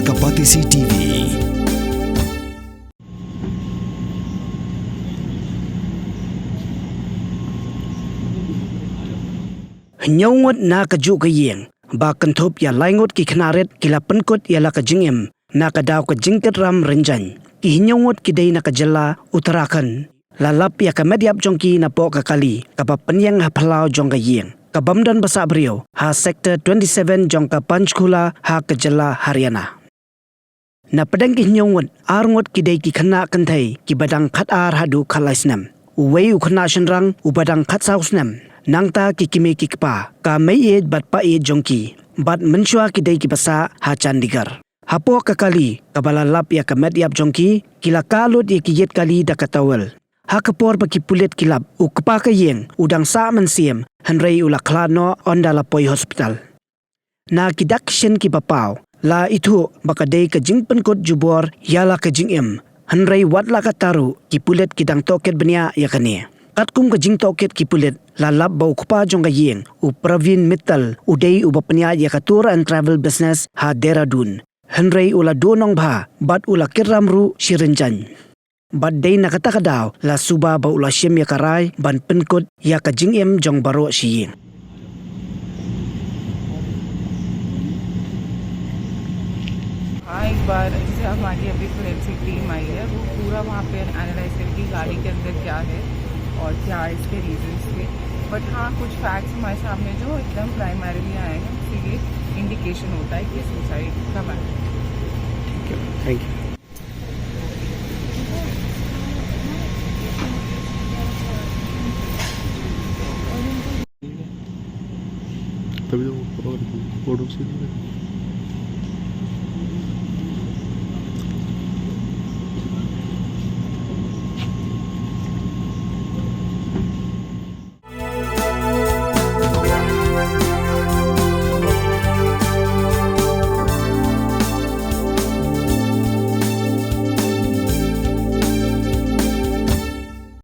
Kapatisi TV. Ngut na kaju ke Ïing ba kentup ya laingut ki knaret kila Pynkut ya la ke Jingim na ka daw ke Jingkitram renjan ki ngut ki dei na ka jela Uttarakhand la lap ya ka mediap jongki na po ka kali ka pa penyang ha phalau jong ka Ïing ka bamdan basa Baroh ha sector 27 jong ka Panchkula ha ka jela Haryana na pedang ki ngut arngut ki dei ki khana kanthai ki badang khat ar hadu khalaisnam uwei ukhna shenrang ubadang khat sausnam nangta ki kimi ki kpa ka mei bat pa jongki bat menshua ki dei ki basa ha Chandigarh hapo ka kali kabala lap ya ka mediap jongki kila kalut ya ki yet kali da katawel ha kapor ba ki pulet kilap u kpa ka Ïing udang sa mensiem hanrei ula khlano ondala poi hospital na ki dakshin ki papau la itu baka dei ka jing Pynkut jubor yala ka Jingim hanrei watla ka taru ki pulet kidang toket benia ya kane katkum ka jing toket ki pulet la lap bau kpa jong ka Ïing u Pravin Mittal udei u bapnya ya ka tour and travel business ha Dehradun hanrei ula donong bha bat ula kiramru shirenjan bat dei na kata kadaw la suba ba ula shim ya karai ban Pynkut ya ka Jingim jong Baroh shi हाँ एक बार जैसे हमारी अभी forensic team आई है वो पूरा वहाँ पे एनालाइज करेगी गाड़ी के अंदर क्या है और क्या इसके रीजंस थे बट हाँ कुछ फैक्ट्स हमारे सामने जो एकदम प्राइमरीली आए हैं इसीलिए इंडिकेशन होता है कि सुसाइड का मैटर ठीक है थैंक यू तभी तो फोटो